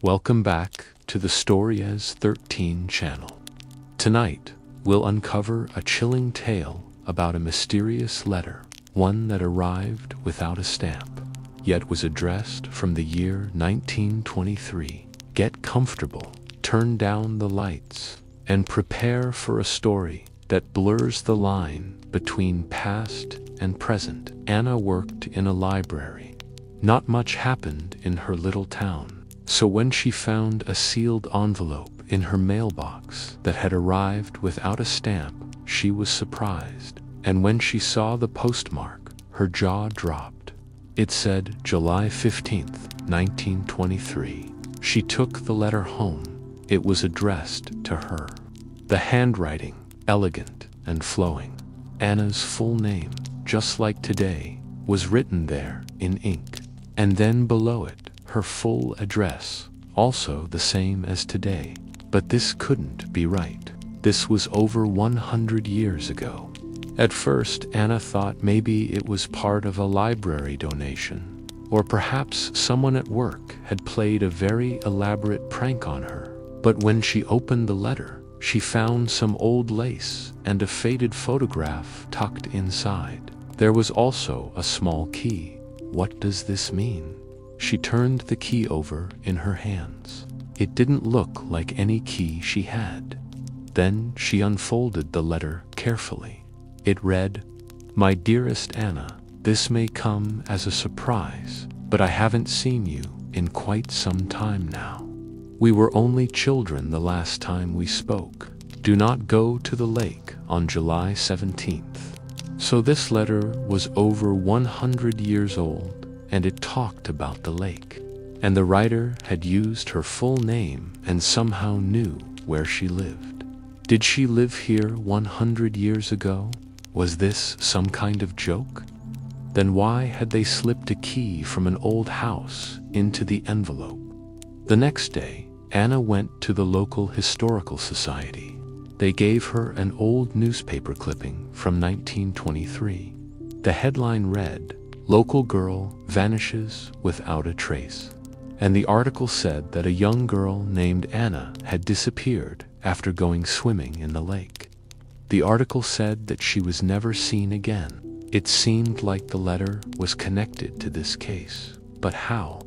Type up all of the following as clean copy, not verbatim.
Welcome back to the Story as 13 channel. Tonight, we'll uncover a chilling tale about a mysterious letter, one that arrived without a stamp, yet was addressed from the year 1923. Get comfortable, turn down the lights, and prepare for a story that blurs the line between past and present. Anna worked in a library. Not much happened in her little town. So when she found a sealed envelope in her mailbox that had arrived without a stamp, she was surprised. And when she saw the postmark, her jaw dropped. It said July 15th, 1923. She took the letter home. It was addressed to her. The handwriting, elegant and flowing. Anna's full name, just like today, was written there in ink. And then below it, her full address, also the same as today. But this couldn't be right. This was over 100 years ago. At first, Anna thought maybe it was part of a library donation, or perhaps someone at work had played a very elaborate prank on her. But when she opened the letter, she found some old lace and a faded photograph tucked inside. There was also a small key. What does this mean? She turned the key over in her hands. It didn't look like any key she had. Then she unfolded the letter carefully. It read, "My dearest Anna, this may come as a surprise, but I haven't seen you in quite some time now. We were only children the last time we spoke. Do not go to the lake on July 17th. So this letter was over 100 years old, and it talked about the lake. And the writer had used her full name and somehow knew where she lived. Did she live here 100 years ago? Was this some kind of joke? Then why had they slipped a key from an old house into the envelope? The next day, Anna went to the local historical society. They gave her an old newspaper clipping from 1923. The headline read, "Local girl vanishes without a trace." And the article said that a young girl named Anna had disappeared after going swimming in the lake. The article said that she was never seen again. It seemed like the letter was connected to this case. But how?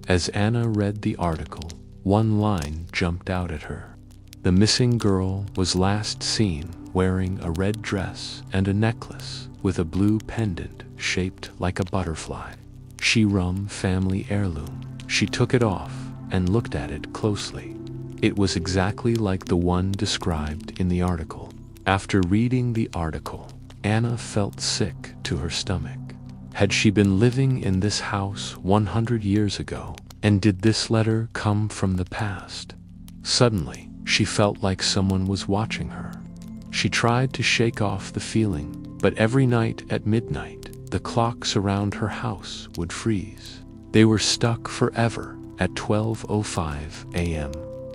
As Anna read the article, one line jumped out at her. The missing girl was last seen wearing a red dress and a necklace with a blue pendant shaped like a butterfly. Shiram family heirloom. She took it off and looked at it closely. It was exactly like the one described in the article. After reading the article, Anna felt sick to her stomach. Had she been living in this house 100 years ago? And did this letter come from the past? Suddenly, she felt like someone was watching her. She tried to shake off the feeling, but every night at midnight, the clocks around her house would freeze. They were stuck forever at 12:05 a.m.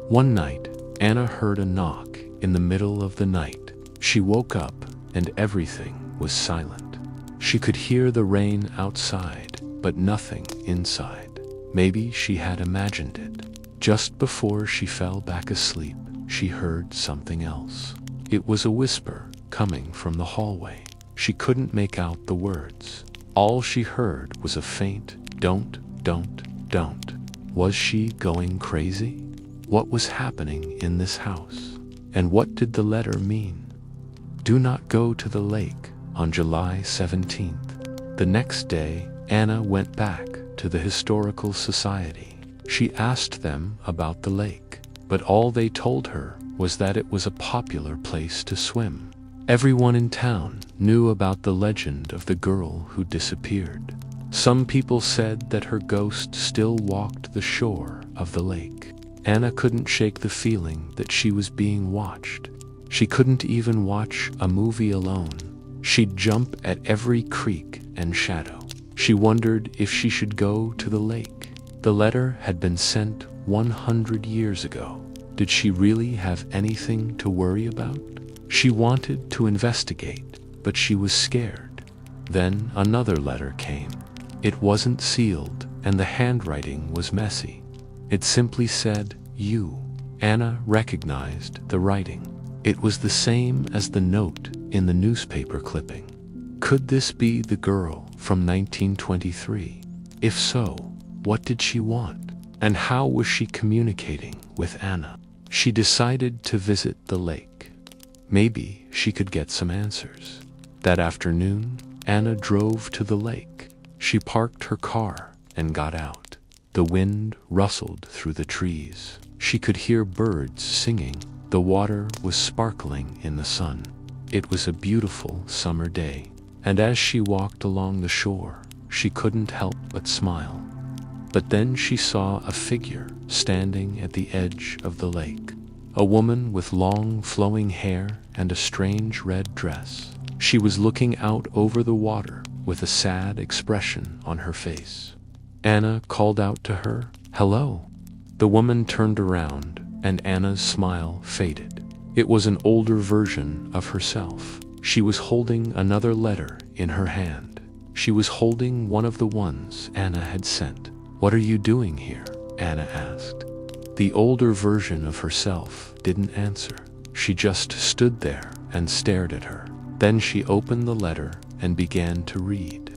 One night, Anna heard a knock in the middle of the night. She woke up and everything was silent. She could hear the rain outside, but nothing inside. Maybe she had imagined it. Just before she fell back asleep, she heard something else. It was a whisper coming from the hallway. She couldn't make out the words. All she heard was a faint, "Don't. Was she going crazy? What was happening in this house? And what did the letter mean? Do not go to the lake on July 17th. The next day, Anna went back to the historical society. She asked them about the lake, but all they told her was that it was a popular place to swim. Everyone in town knew about the legend of the girl who disappeared. Some people said that her ghost still walked the shore of the lake. Anna couldn't shake the feeling that she was being watched. She couldn't even watch a movie alone. She'd jump at every creek and shadow. She wondered if she should go to the lake. The letter had been sent 100 years ago. Did she really have anything to worry about? She wanted to investigate, but she was scared. Then another letter came. It wasn't sealed, and the handwriting was messy. It simply said, "You." Anna recognized the writing. It was the same as the note in the newspaper clipping. Could this be the girl from 1923? If so, what did she want? And how was she communicating with Anna? She decided to visit the lake. Maybe she could get some answers. That afternoon, Anna drove to the lake. She parked her car and got out. The wind rustled through the trees. She could hear birds singing. The water was sparkling in the sun. It was a beautiful summer day, and as she walked along the shore, she couldn't help but smile. But then she saw a figure standing at the edge of the lake. A woman with long flowing hair and a strange red dress. She was looking out over the water with a sad expression on her face. Anna called out to her, "Hello." The woman turned around, and Anna's smile faded. It was an older version of herself. She was holding another letter in her hand. She was holding one of the ones Anna had sent. "What are you doing here?" Anna asked. The older version of herself didn't answer. She just stood there and stared at her. Then she opened the letter and began to read.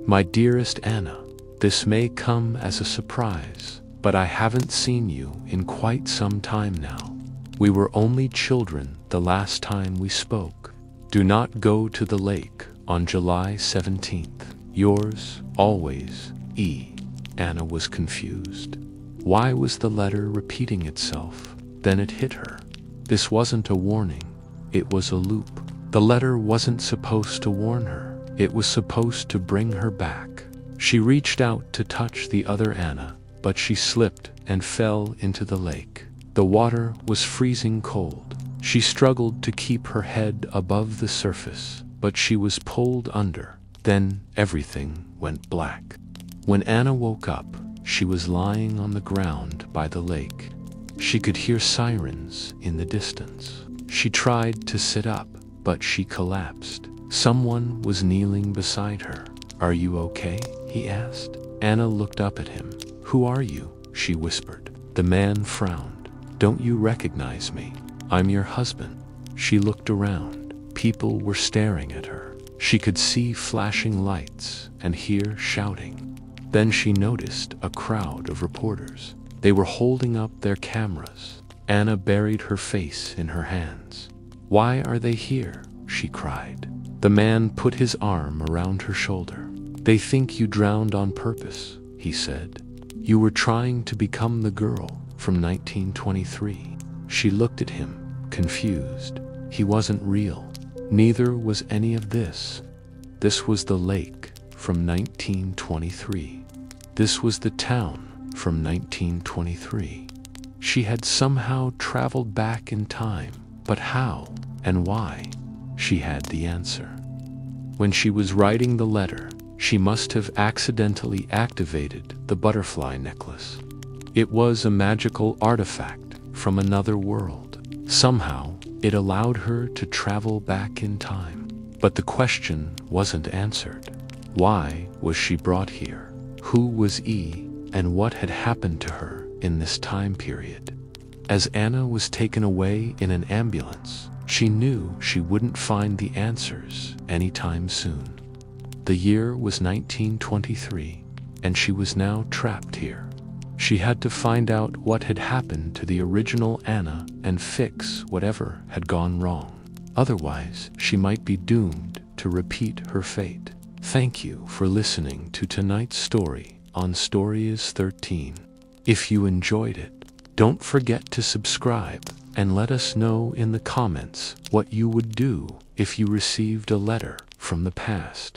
"My dearest Anna, this may come as a surprise, but I haven't seen you in quite some time now. We were only children the last time we spoke. Do not go to the lake on July 17th. Yours, always, E." Anna was confused. Why was the letter repeating itself? Then it hit her. This wasn't a warning. It was a loop. The letter wasn't supposed to warn her. It was supposed to bring her back. She reached out to touch the other Anna, but she slipped and fell into the lake. The water was freezing cold. She struggled to keep her head above the surface, but she was pulled under. Then everything went black. When Anna woke up, she was lying on the ground by the lake. She could hear sirens in the distance. She tried to sit up, but she collapsed. Someone was kneeling beside her. "Are you okay?" he asked. Anna looked up at him. "Who are you?" she whispered. The man frowned. "Don't you recognize me? I'm your husband." She looked around. People were staring at her. She could see flashing lights and hear shouting. Then she noticed a crowd of reporters. They were holding up their cameras. Anna buried her face in her hands. "Why are they here?" she cried. The man put his arm around her shoulder. "They think you drowned on purpose," he said. "You were trying to become the girl from 1923. She looked at him, confused. He wasn't real. Neither was any of this. This was the lake from 1923. This was the town from 1923. She had somehow traveled back in time, but how and why? She had the answer. When she was writing the letter, she must have accidentally activated the butterfly necklace. It was a magical artifact from another world. Somehow, it allowed her to travel back in time. But the question wasn't answered. Why was she brought here? Who was E, and what had happened to her in this time period? As Anna was taken away in an ambulance, she knew she wouldn't find the answers anytime soon. The year was 1923, and she was now trapped here. She had to find out what had happened to the original Anna and fix whatever had gone wrong. Otherwise, she might be doomed to repeat her fate. Thank you for listening to tonight's story on Story is 13. If you enjoyed it, don't forget to subscribe and let us know in the comments what you would do if you received a letter from the past.